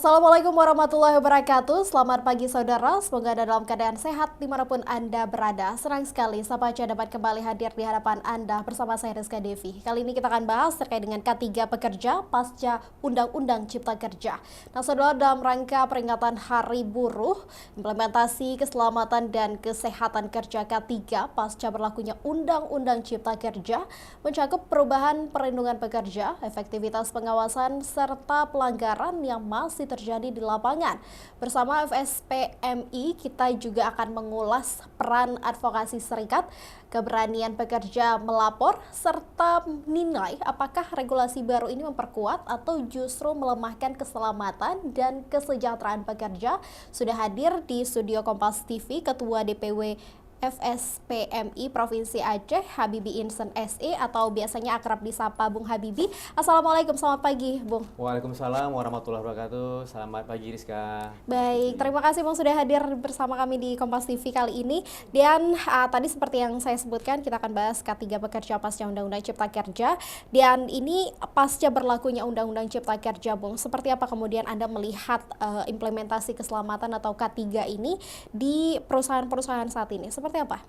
Assalamualaikum warahmatullahi wabarakatuh. Selamat pagi saudara, semoga Anda dalam keadaan sehat dimanapun Anda berada. Senang sekali Sapa Cuan dapat kembali hadir di hadapan Anda bersama saya Rizka Devi. Kali ini kita akan bahas terkait dengan K3 pekerja pasca Undang-Undang Cipta Kerja. Nah saudara, dalam rangka peringatan Hari Buruh, implementasi keselamatan dan kesehatan kerja K3 pasca berlakunya Undang-Undang Cipta Kerja mencakup perubahan perlindungan pekerja, efektivitas pengawasan, serta pelanggaran yang masih terjadi di lapangan. Bersama FSPMI, kita juga akan mengulas peran advokasi serikat, keberanian pekerja melapor, serta menilai apakah regulasi baru ini memperkuat atau justru melemahkan keselamatan dan kesejahteraan pekerja. Sudah hadir di studio Kompas TV Ketua DPW FSPMI Provinsi Aceh, Habibie Insen SE atau biasanya akrab disapa Bung Habibie. Assalamualaikum, selamat pagi Bung. Waalaikumsalam warahmatullahi wabarakatuh. Selamat pagi Rizka. Baik, terima kasih Bung sudah hadir bersama kami di Kompas TV kali ini. Dan tadi seperti yang saya sebutkan, kita akan bahas K3 pekerja pasca Undang-Undang Cipta Kerja. Dan ini pasca berlakunya Undang-Undang Cipta Kerja, Bung. Seperti apa kemudian Anda melihat implementasi keselamatan atau K3 ini di perusahaan-perusahaan saat ini? Seperti apa?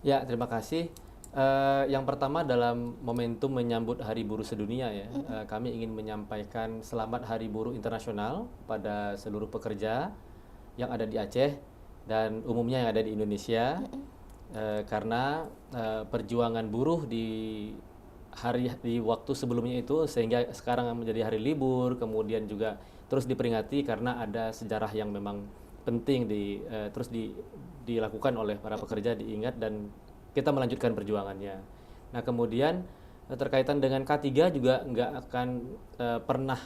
Ya, terima kasih. Yang pertama dalam momentum menyambut Hari Buruh Sedunia ya, kami ingin menyampaikan selamat Hari Buruh Internasional pada seluruh pekerja yang ada di Aceh dan umumnya yang ada di Indonesia, karena perjuangan buruh di waktu sebelumnya itu sehingga sekarang menjadi hari libur, kemudian juga terus diperingati karena ada sejarah yang memang penting terus dilakukan oleh para pekerja, diingat dan kita melanjutkan perjuangannya. Nah kemudian terkaitan dengan K3 juga nggak akan pernah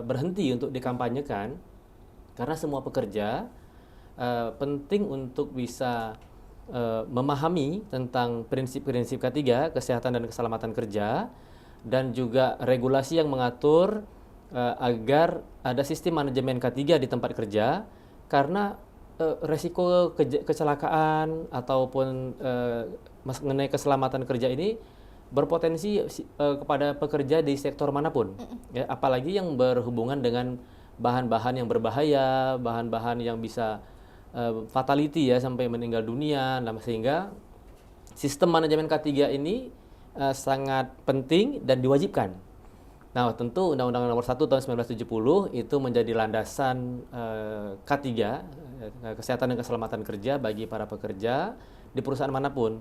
berhenti untuk dikampanyekan karena semua pekerja penting untuk bisa memahami tentang prinsip-prinsip K3, kesehatan dan keselamatan kerja, dan juga regulasi yang mengatur agar ada sistem manajemen K3 di tempat kerja, karena resiko kecelakaan ataupun mengenai keselamatan kerja ini berpotensi kepada pekerja di sektor manapun, ya, apalagi yang berhubungan dengan bahan-bahan yang berbahaya, bahan-bahan yang bisa fatality ya sampai meninggal dunia. Nah, sehingga sistem manajemen K3 ini sangat penting dan diwajibkan. Nah, tentu Undang-Undang Nomor 1 Tahun 1970 itu menjadi landasan K3, kesehatan dan keselamatan kerja bagi para pekerja di perusahaan manapun.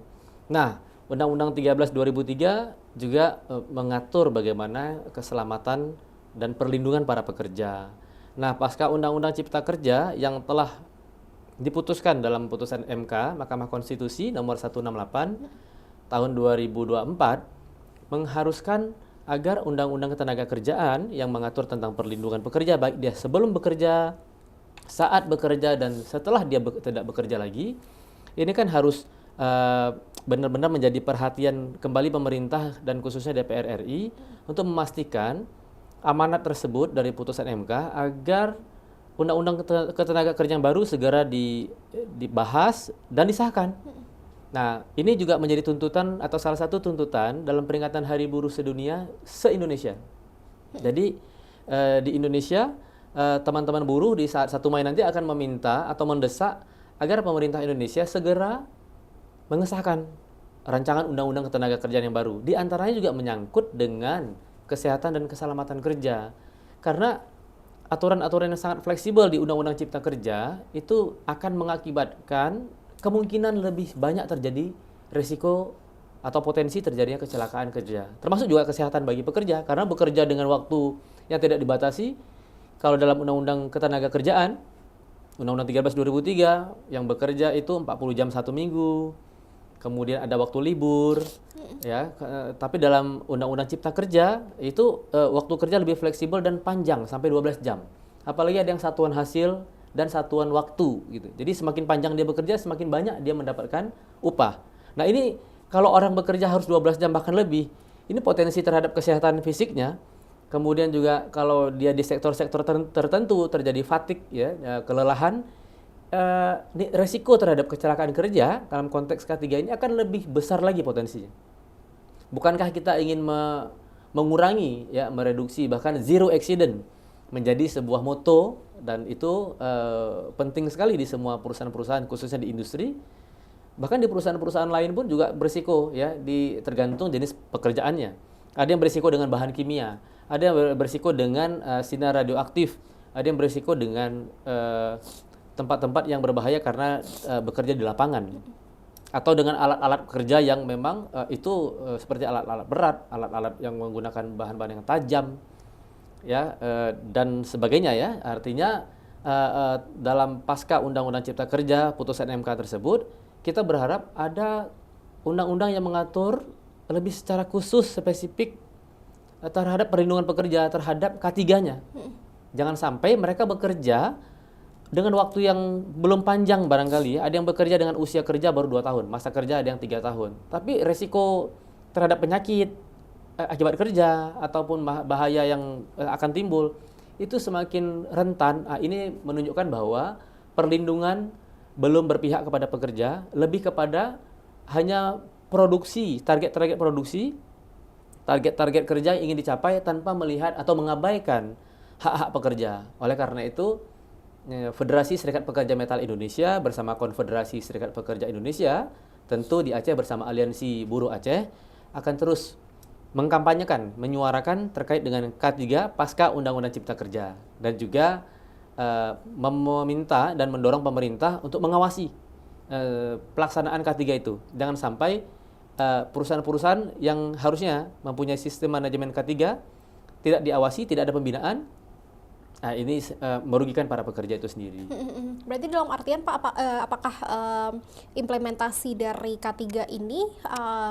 Nah, Undang-Undang 13 2003 juga mengatur bagaimana keselamatan dan perlindungan para pekerja. Nah, pasca Undang-Undang Cipta Kerja yang telah diputuskan dalam putusan MK, Mahkamah Konstitusi Nomor 168 Tahun 2024 mengharuskan agar Undang-Undang Ketenagakerjaan yang mengatur tentang perlindungan pekerja baik dia sebelum bekerja, saat bekerja, dan setelah dia tidak bekerja lagi, ini kan harus benar-benar menjadi perhatian kembali pemerintah dan khususnya DPR RI untuk memastikan amanat tersebut dari putusan MK agar Undang-Undang Ketenagakerjaan baru segera dibahas dan disahkan. Nah, ini juga menjadi tuntutan atau salah satu tuntutan dalam peringatan Hari Buruh Sedunia se-Indonesia. Jadi di Indonesia teman-teman buruh di saat 1 Mei nanti akan meminta atau mendesak agar pemerintah Indonesia segera mengesahkan rancangan Undang-Undang Ketenagakerjaan yang baru. Di antaranya juga menyangkut dengan kesehatan dan keselamatan kerja. Karena aturan-aturan yang sangat fleksibel di Undang-Undang Cipta Kerja itu akan mengakibatkan kemungkinan lebih banyak terjadi risiko atau potensi terjadinya kecelakaan kerja, termasuk juga kesehatan bagi pekerja, karena bekerja dengan waktu yang tidak dibatasi. Kalau dalam Undang-Undang Ketenagakerjaan, Undang-Undang 13 2003 yang bekerja itu 40 jam 1 minggu, kemudian ada waktu libur, ya. Tapi dalam Undang-Undang Cipta Kerja itu waktu kerja lebih fleksibel dan panjang sampai 12 jam. Apalagi ada yang satuan hasil dan satuan waktu gitu. Jadi semakin panjang dia bekerja, semakin banyak dia mendapatkan upah. Nah, ini kalau orang bekerja harus 12 jam bahkan lebih, ini potensi terhadap kesehatan fisiknya. Kemudian juga kalau dia di sektor-sektor tertentu terjadi fatigue ya, kelelahan, ini resiko terhadap kecelakaan kerja dalam konteks K3 ini akan lebih besar lagi potensinya. Bukankah kita ingin mengurangi ya, mereduksi bahkan zero accident menjadi sebuah moto dan itu penting sekali di semua perusahaan-perusahaan, khususnya di industri. Bahkan di perusahaan-perusahaan lain pun juga berisiko ya, tergantung jenis pekerjaannya. Ada yang berisiko dengan bahan kimia, ada yang berisiko dengan sinar radioaktif, ada yang berisiko dengan tempat-tempat yang berbahaya karena bekerja di lapangan, atau dengan alat-alat kerja yang memang itu seperti alat-alat berat, alat-alat yang menggunakan bahan-bahan yang tajam, ya, dan sebagainya ya. Artinya dalam pasca Undang-Undang Cipta Kerja putusan MK tersebut, kita berharap ada undang-undang yang mengatur lebih secara khusus spesifik terhadap perlindungan pekerja terhadap K3-nya. Jangan sampai mereka bekerja dengan waktu yang belum panjang barangkali ya. Ada yang bekerja dengan usia kerja baru 2 tahun, masa kerja ada yang 3 tahun. Tapi resiko terhadap penyakit akibat kerja ataupun bahaya yang akan timbul itu semakin rentan. Ini menunjukkan bahwa perlindungan belum berpihak kepada pekerja, lebih kepada hanya produksi, target-target produksi, target-target kerja yang ingin dicapai tanpa melihat atau mengabaikan hak-hak pekerja. Oleh karena itu, Federasi Serikat Pekerja Metal Indonesia bersama Konfederasi Serikat Pekerja Indonesia, tentu di Aceh bersama Aliansi Buruh Aceh, akan terus mengkampanyekan, menyuarakan terkait dengan K3 pasca Undang-Undang Cipta Kerja, dan juga meminta dan mendorong pemerintah untuk mengawasi pelaksanaan K3 itu. Jangan sampai perusahaan-perusahaan yang harusnya mempunyai sistem manajemen K3 tidak diawasi, tidak ada pembinaan. Ini merugikan para pekerja itu sendiri. Berarti dalam artian Pak, apakah implementasi dari K3 ini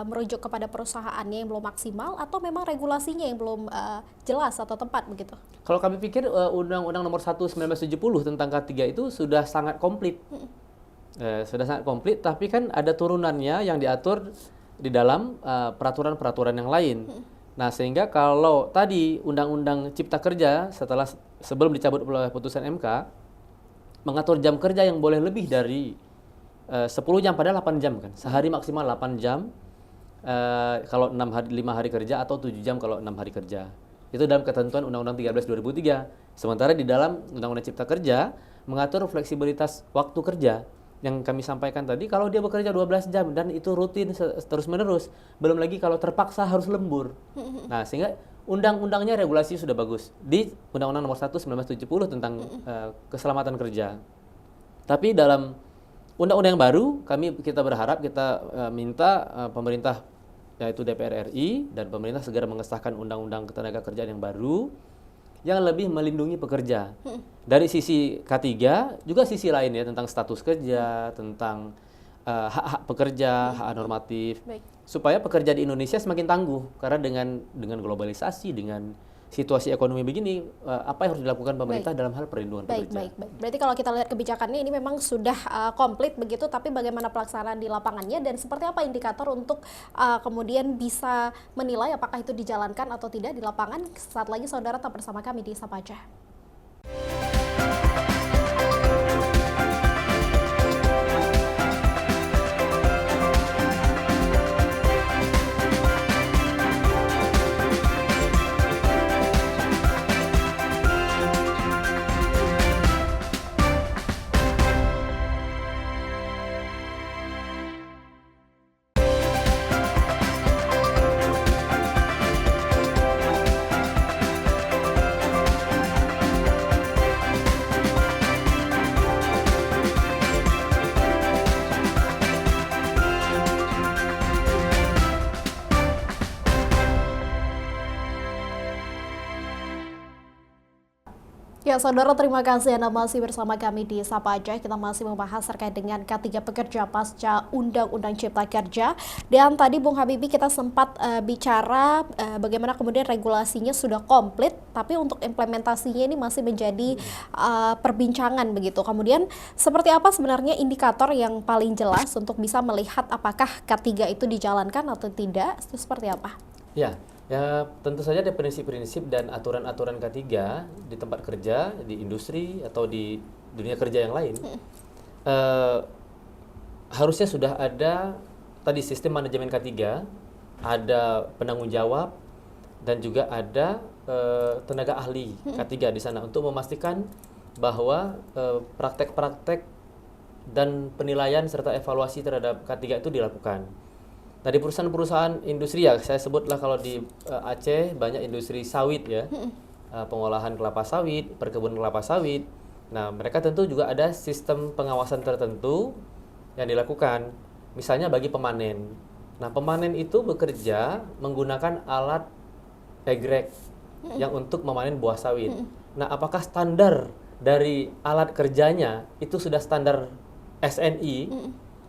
merujuk kepada perusahaannya yang belum maksimal, atau memang regulasinya yang belum jelas atau tepat begitu? Kalau kami pikir Undang-Undang Nomor 1 1970 tentang K3 itu sudah sangat komplit. Sudah sangat komplit, tapi kan ada turunannya yang diatur di dalam peraturan-peraturan yang lain. Nah, sehingga kalau tadi Undang-Undang Cipta Kerja sebelum dicabut oleh putusan MK mengatur jam kerja yang boleh lebih dari 10 jam, padahal 8 jam kan. Sehari maksimal 8 jam kalau 5 hari kerja, atau 7 jam kalau 6 hari kerja. Itu dalam ketentuan Undang-Undang 13 2003. Sementara di dalam Undang-Undang Cipta Kerja mengatur fleksibilitas waktu kerja. Yang kami sampaikan tadi, kalau dia bekerja 12 jam dan itu rutin terus-menerus, belum lagi kalau terpaksa harus lembur. Nah, sehingga undang-undangnya, regulasi sudah bagus di Undang-Undang Nomor 1 1970 tentang keselamatan kerja. Tapi dalam undang-undang yang baru, kita berharap, kita minta pemerintah, yaitu DPR RI dan pemerintah, segera mengesahkan Undang-Undang Ketenagakerjaan yang baru yang lebih melindungi pekerja. Dari sisi K3, juga sisi lain ya, tentang status kerja, tentang hak-hak pekerja, hak normatif. Baik. Supaya pekerja di Indonesia semakin tangguh, karena dengan globalisasi, dengan situasi ekonomi begini, apa yang harus dilakukan pemerintah dalam hal perlindungan pekerja. Baik. Berarti kalau kita lihat kebijakannya ini memang sudah komplit begitu, tapi bagaimana pelaksanaan di lapangannya dan seperti apa indikator untuk kemudian bisa menilai apakah itu dijalankan atau tidak di lapangan? Saat lagi saudara tetap bersama kami di Sapa Aceh. Ya, saudara, terima kasih Anda masih bersama kami di Sapa Aceh. Kita masih membahas terkait dengan K3 pekerja pasca Undang-Undang Cipta Kerja. Dan tadi Bung Habibie kita sempat bicara bagaimana kemudian regulasinya sudah komplit, tapi untuk implementasinya ini masih menjadi perbincangan begitu. Kemudian seperti apa sebenarnya indikator yang paling jelas untuk bisa melihat apakah K3 itu dijalankan atau tidak? Itu seperti apa? Ya, tentu saja ada prinsip-prinsip dan aturan-aturan K3 di tempat kerja, di industri, atau di dunia kerja yang lain. Harusnya sudah ada tadi sistem manajemen K3, ada penanggung jawab, dan juga ada tenaga ahli K3 di sana untuk memastikan bahwa praktek-praktek dan penilaian serta evaluasi terhadap K3 itu dilakukan. Nah, di perusahaan-perusahaan industri ya, saya sebutlah kalau di Aceh banyak industri sawit ya, pengolahan kelapa sawit, perkebunan kelapa sawit. Nah, mereka tentu juga ada sistem pengawasan tertentu yang dilakukan, misalnya bagi pemanen. Nah, pemanen itu bekerja menggunakan alat egrek yang untuk memanen buah sawit. Nah, apakah standar dari alat kerjanya itu sudah standar SNI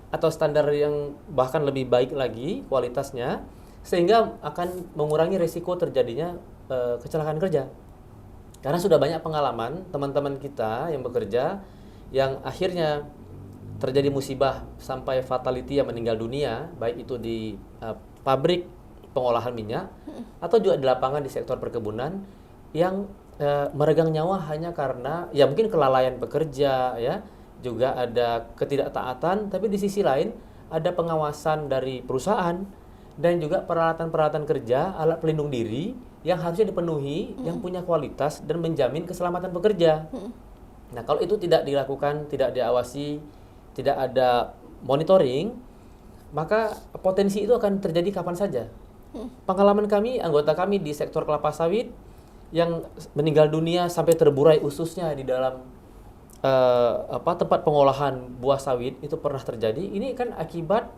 atau standar yang bahkan lebih baik lagi kualitasnya, sehingga akan mengurangi risiko terjadinya kecelakaan kerja. Karena sudah banyak pengalaman teman-teman kita yang bekerja yang akhirnya terjadi musibah sampai fatality yang meninggal dunia, baik itu di pabrik pengolahan minyak atau juga di lapangan di sektor perkebunan yang meregang nyawa hanya karena ya mungkin kelalaian pekerja ya, juga ada ketidaktaatan, tapi di sisi lain ada pengawasan dari perusahaan dan juga peralatan-peralatan kerja, alat pelindung diri yang harusnya dipenuhi, yang punya kualitas dan menjamin keselamatan pekerja. Nah, kalau itu tidak dilakukan, tidak diawasi, tidak ada monitoring, maka potensi itu akan terjadi kapan saja. Pengalaman kami, anggota kami di sektor kelapa sawit yang meninggal dunia sampai terburai ususnya di dalam tempat pengolahan buah sawit itu pernah terjadi. Ini kan akibat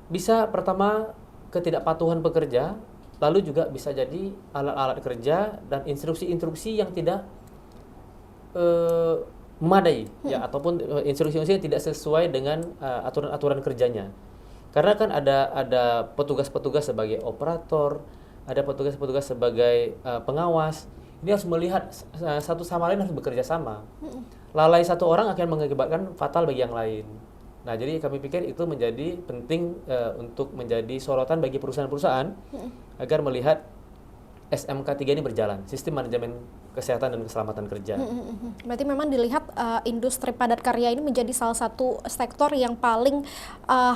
bisa pertama ketidakpatuhan pekerja, lalu juga bisa jadi alat-alat kerja dan instruksi-instruksi yang tidak memadai ya, ataupun instruksi-instruksi yang tidak sesuai dengan aturan-aturan kerjanya. Karena kan ada petugas-petugas sebagai operator, ada petugas-petugas sebagai pengawas. Ini harus melihat satu sama lain harus bekerja sama. Lalai satu orang akan mengakibatkan fatal bagi yang lain. Nah, jadi kami pikir itu menjadi penting untuk menjadi sorotan bagi perusahaan-perusahaan agar melihat SMK3 ini berjalan, sistem manajemen kesehatan dan keselamatan kerja. Berarti memang dilihat industri padat karya ini menjadi salah satu sektor yang paling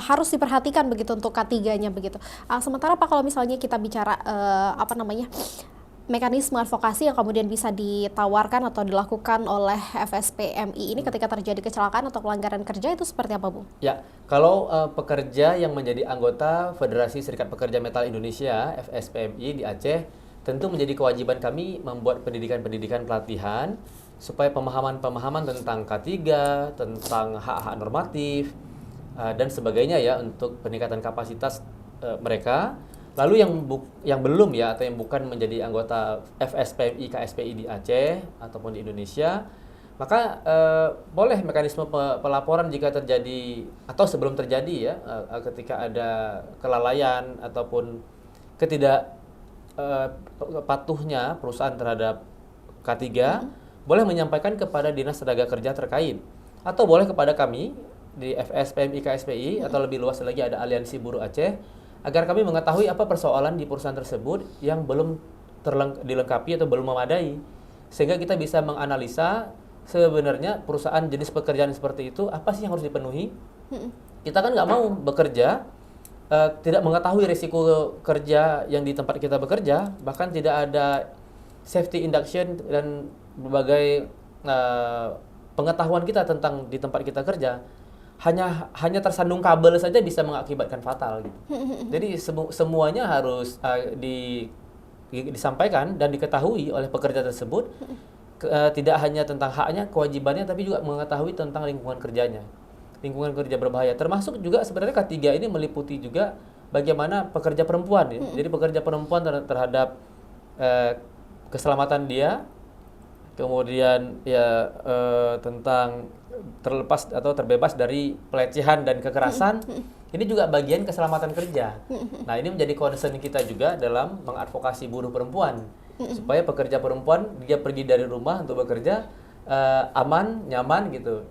harus diperhatikan begitu untuk K3-nya begitu. Sementara Pak, kalau misalnya kita bicara mekanisme advokasi yang kemudian bisa ditawarkan atau dilakukan oleh FSPMI ini ketika terjadi kecelakaan atau pelanggaran kerja itu seperti apa, Bu? Ya, kalau pekerja yang menjadi anggota Federasi Serikat Pekerja Metal Indonesia (FSPMI) di Aceh, tentu menjadi kewajiban kami membuat pendidikan-pendidikan pelatihan supaya pemahaman-pemahaman tentang K3, tentang hak-hak normatif dan sebagainya ya, untuk peningkatan kapasitas mereka. Lalu yang belum ya, atau yang bukan menjadi anggota FSPMI KSPI di Aceh ataupun di Indonesia, maka boleh mekanisme pelaporan jika terjadi atau sebelum terjadi ya, ketika ada kelalaian ataupun patuhnya perusahaan terhadap K3, boleh menyampaikan kepada Dinas Tenaga Kerja terkait, atau boleh kepada kami di FSPMI KSPI, atau lebih luas lagi ada Aliansi Buruh Aceh, agar kami mengetahui apa persoalan di perusahaan tersebut yang belum dilengkapi atau belum memadai, sehingga kita bisa menganalisa sebenarnya perusahaan jenis pekerjaan seperti itu apa sih yang harus dipenuhi. Kita kan nggak mau bekerja tidak mengetahui risiko kerja yang di tempat kita bekerja, bahkan tidak ada safety induction dan berbagai pengetahuan kita tentang di tempat kita kerja. Hanya tersandung kabel saja bisa mengakibatkan fatal gitu. Jadi semuanya harus disampaikan dan diketahui oleh pekerja tersebut, tidak hanya tentang haknya, kewajibannya, tapi juga mengetahui tentang lingkungan kerjanya. Lingkungan kerja berbahaya, termasuk juga sebenarnya K3 ini meliputi juga bagaimana pekerja perempuan ya. Jadi pekerja perempuan terhadap keselamatan dia, kemudian ya tentang terlepas atau terbebas dari pelecehan dan kekerasan, ini juga bagian keselamatan kerja. Nah, ini menjadi concern kita juga dalam mengadvokasi buruh perempuan, supaya pekerja perempuan dia pergi dari rumah untuk bekerja aman, nyaman gitu,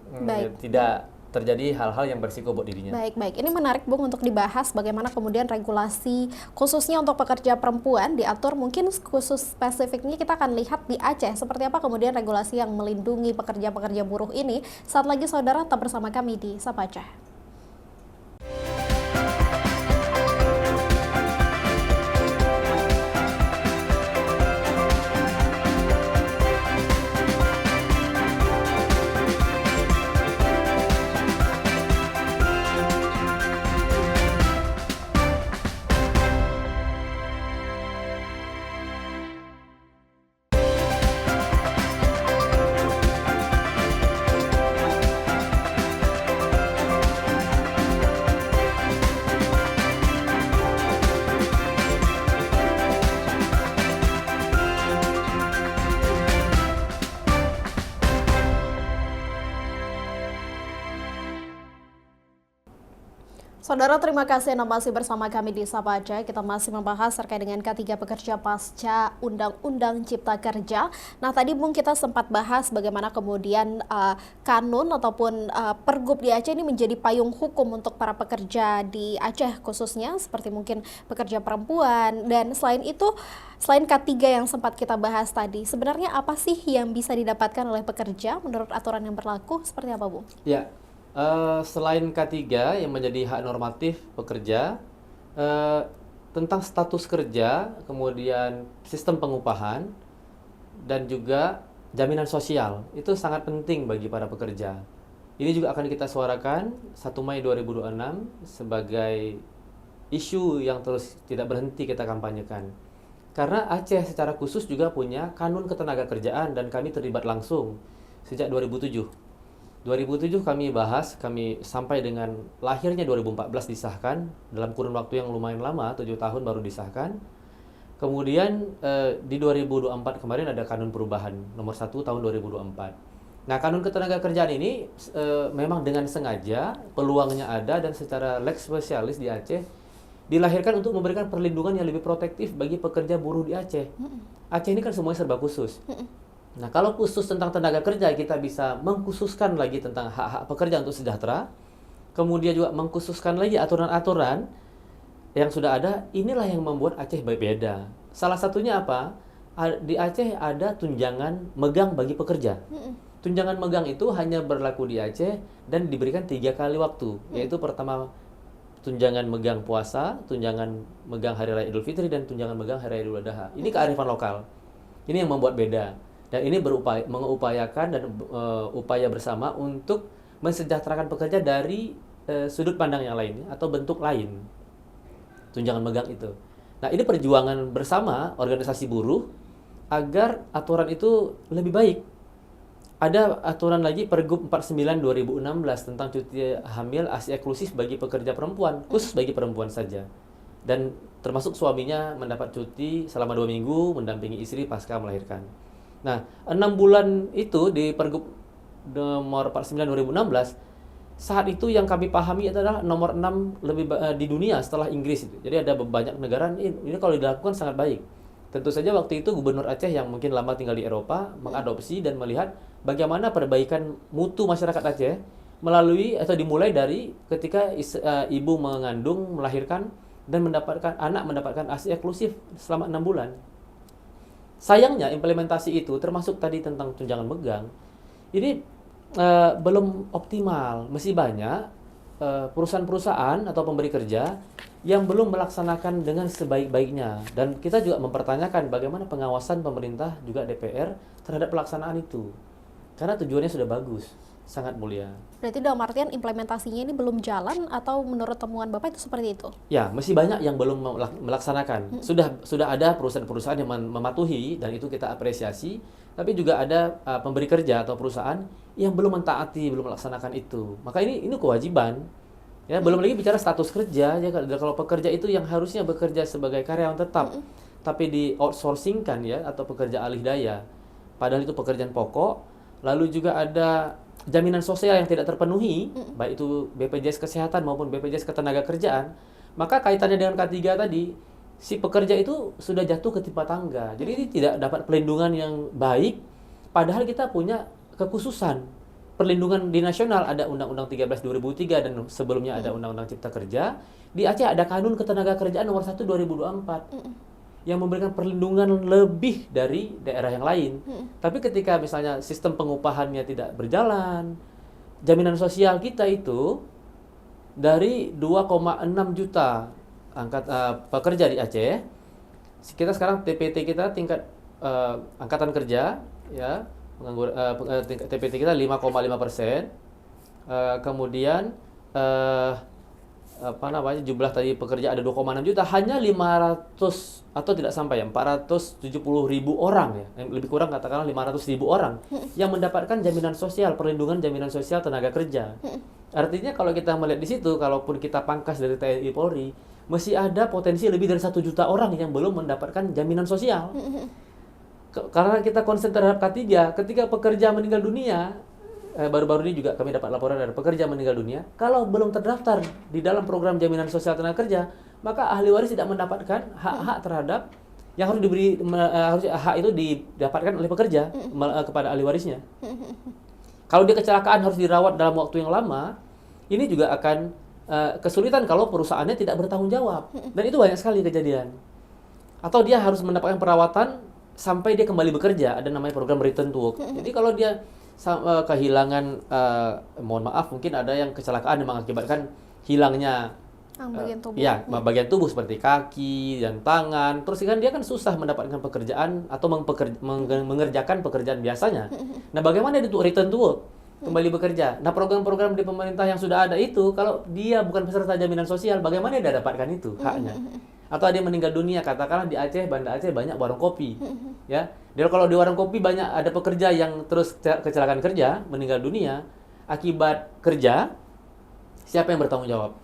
tidak terjadi hal-hal yang berisiko buat dirinya. Baik. Ini menarik, Bung, untuk dibahas bagaimana kemudian regulasi khususnya untuk pekerja perempuan diatur. Mungkin khusus spesifiknya kita akan lihat di Aceh seperti apa kemudian regulasi yang melindungi pekerja-pekerja buruh ini. Saat lagi saudara tetap bersama kami di Sapa Aceh. Saudara, terima kasih Anda masih bersama kami di Sapa Aceh. Kita masih membahas terkait dengan K3 pekerja pasca Undang-Undang Cipta Kerja. Nah, tadi Bung kita sempat bahas bagaimana kemudian kanun ataupun pergub di Aceh ini menjadi payung hukum untuk para pekerja di Aceh khususnya, seperti mungkin pekerja perempuan. Dan selain itu, selain K3 yang sempat kita bahas tadi, sebenarnya apa sih yang bisa didapatkan oleh pekerja menurut aturan yang berlaku? Seperti apa, Bung? Ya, selain K3 yang menjadi hak normatif pekerja, tentang status kerja, kemudian sistem pengupahan, dan juga jaminan sosial, itu sangat penting bagi para pekerja. Ini juga akan kita suarakan 1 Mei 2026 sebagai isu yang terus tidak berhenti kita kampanyekan. Karena Aceh secara khusus juga punya kanun ketenagakerjaan dan kami terlibat langsung sejak 2007. 2007 kami bahas, kami sampai dengan lahirnya 2014 disahkan, dalam kurun waktu yang lumayan lama, 7 tahun baru disahkan. Kemudian di 2024 kemarin ada kanun perubahan nomor 1 tahun 2024. Nah, kanun ketenagakerjaan ini memang dengan sengaja, peluangnya ada dan secara lex spesialis di Aceh dilahirkan untuk memberikan perlindungan yang lebih protektif bagi pekerja buruh di Aceh. Aceh ini kan semuanya serba khusus. Nah, kalau khusus tentang tenaga kerja, kita bisa mengkhususkan lagi tentang hak-hak pekerja untuk sejahtera. Kemudian juga mengkhususkan lagi aturan-aturan yang sudah ada. Inilah yang membuat Aceh berbeda. Salah satunya apa? Di Aceh ada tunjangan megang bagi pekerja. Tunjangan megang itu hanya berlaku di Aceh dan diberikan 3 kali waktu. Yaitu pertama, tunjangan megang puasa, tunjangan megang Hari Raya Idul Fitri, dan tunjangan megang Hari Raya Idul Adha. Ini kearifan lokal. Ini yang membuat beda. Dan ini mengupayakan dan upaya bersama untuk mensejahterakan pekerja dari sudut pandang yang lain atau bentuk lain. Tunjangan megang itu. Nah, ini perjuangan bersama organisasi buruh agar aturan itu lebih baik. Ada aturan lagi Pergub 49 2016 tentang cuti hamil ASI eksklusif bagi pekerja perempuan, khusus bagi perempuan saja. Dan termasuk suaminya mendapat cuti selama 2 minggu mendampingi istri pasca melahirkan. Nah, 6 bulan itu di Pergub nomor 49 2016, saat itu yang kami pahami adalah nomor 6 di dunia setelah Inggris itu. Jadi ada banyak negara ini kalau dilakukan sangat baik. Tentu saja waktu itu Gubernur Aceh yang mungkin lama tinggal di Eropa mengadopsi dan melihat bagaimana perbaikan mutu masyarakat Aceh melalui atau dimulai dari ketika ibu mengandung, melahirkan dan mendapatkan ASI eksklusif selama 6 bulan. Sayangnya implementasi itu termasuk tadi tentang tunjangan megang ini belum optimal. Masih banyak perusahaan-perusahaan atau pemberi kerja yang belum melaksanakan dengan sebaik-baiknya. Dan kita juga mempertanyakan bagaimana pengawasan pemerintah juga DPR terhadap pelaksanaan itu. Karena tujuannya sudah bagus, sangat mulia. Berarti dalam artian implementasinya ini belum jalan atau menurut temuan Bapak itu seperti itu? Ya, masih banyak yang belum melaksanakan. Sudah ada perusahaan-perusahaan yang mematuhi dan itu kita apresiasi, tapi juga ada pemberi kerja atau perusahaan yang belum mentaati, belum melaksanakan itu. Maka ini kewajiban. Ya, belum lagi bicara status kerja. Ya, kalau pekerja itu yang harusnya bekerja sebagai karyawan tetap, tapi di outsourcing-kan ya atau pekerja alih daya. Padahal itu pekerjaan pokok. Lalu juga ada jaminan sosial yang tidak terpenuhi, baik itu BPJS Kesehatan maupun BPJS Ketenagakerjaan, maka kaitannya dengan K3 tadi, si pekerja itu sudah jatuh ke timpa tangga. Jadi ini tidak dapat perlindungan yang baik, padahal kita punya kekhususan. Perlindungan di nasional ada Undang-Undang 13 2003 dan sebelumnya ada Undang-Undang Cipta Kerja. Di Aceh ada Kanun Ketenagakerjaan nomor 1 2024. Yang memberikan perlindungan lebih dari daerah yang lain. Tapi ketika misalnya sistem pengupahannya tidak berjalan, jaminan sosial kita itu dari 2,6 juta pekerja di Aceh, kita sekarang TPT kita tingkat angkatan kerja ya tingkat TPT kita 5,5%. Kemudian jumlah tadi pekerja ada 2,6 juta, hanya 500 atau tidak sampai ya 470.000 orang ya, lebih kurang katakanlah 500.000 orang yang mendapatkan jaminan sosial, perlindungan jaminan sosial tenaga kerja. Artinya kalau kita melihat di situ, kalaupun kita pangkas dari TNI Polri, masih ada potensi lebih dari 1 juta orang yang belum mendapatkan jaminan sosial. Karena kita konsen terhadap K3, ketika pekerja meninggal dunia, baru-baru ini juga kami dapat laporan dari pekerja meninggal dunia. Kalau belum terdaftar di dalam program jaminan sosial tenaga kerja, maka ahli waris tidak mendapatkan hak-hak terhadap yang harus diberi, harus hak itu didapatkan oleh pekerja kepada ahli warisnya. Kalau dia kecelakaan harus dirawat dalam waktu yang lama, ini juga akan kesulitan kalau perusahaannya tidak bertanggung jawab. Dan itu banyak sekali kejadian. Atau dia harus mendapatkan perawatan sampai dia kembali bekerja, ada namanya program return to work. Jadi kalau dia kehilangan, mohon maaf, mungkin ada yang kecelakaan yang mengakibatkan hilangnya bagian tubuh. Ya, bagian tubuh seperti kaki dan tangan. Terus kan dia kan susah mendapatkan pekerjaan atau mengerjakan pekerjaan biasanya. Nah, bagaimana dia untuk return to work? Kembali bekerja. Nah, program-program di pemerintah yang sudah ada itu, kalau dia bukan peserta jaminan sosial, bagaimana dia dapatkan itu haknya? Atau dia meninggal dunia, katakanlah di Aceh, Banda Aceh banyak warung kopi, ya. Jadi kalau di warung kopi banyak ada pekerja yang terus kecelakaan kerja, meninggal dunia akibat kerja, siapa yang bertanggung jawab?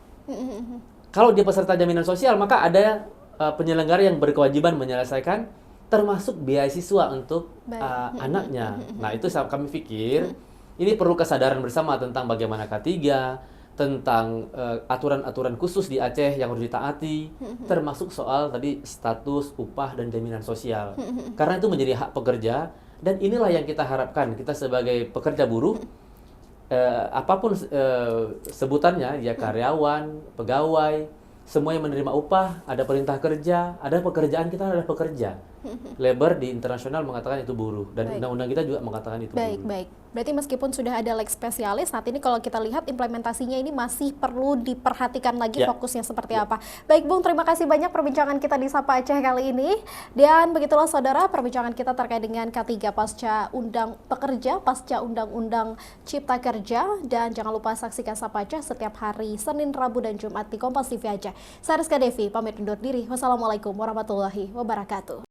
Kalau dia peserta jaminan sosial, maka ada penyelenggara yang berkewajiban menyelesaikan, termasuk beasiswa untuk anaknya. Nah, itu kami pikir ini perlu kesadaran bersama tentang bagaimana K3, tentang aturan-aturan khusus di Aceh yang harus ditaati, termasuk soal tadi status upah dan jaminan sosial. Karena itu menjadi hak pekerja, dan inilah yang kita harapkan, kita sebagai pekerja buruh, apapun sebutannya, ya karyawan, pegawai, semua yang menerima upah, ada perintah kerja, ada pekerjaan, kita adalah pekerja. Labor di internasional mengatakan itu buruh, dan undang-undang kita juga mengatakan itu buruh. Baik. Berarti meskipun sudah ada leg spesialis, saat ini kalau kita lihat implementasinya ini masih perlu diperhatikan lagi fokusnya seperti apa. Baik Bung, terima kasih banyak perbincangan kita di Sapa Aceh kali ini. Dan begitulah saudara, perbincangan kita terkait dengan K3 pasca Undang-Undang Cipta Kerja. Dan jangan lupa saksikan Sapa Aceh setiap hari Senin, Rabu, dan Jumat di Kompas TV Aceh. Saya Rizka Devi, pamit undur diri. Wassalamualaikum warahmatullahi wabarakatuh.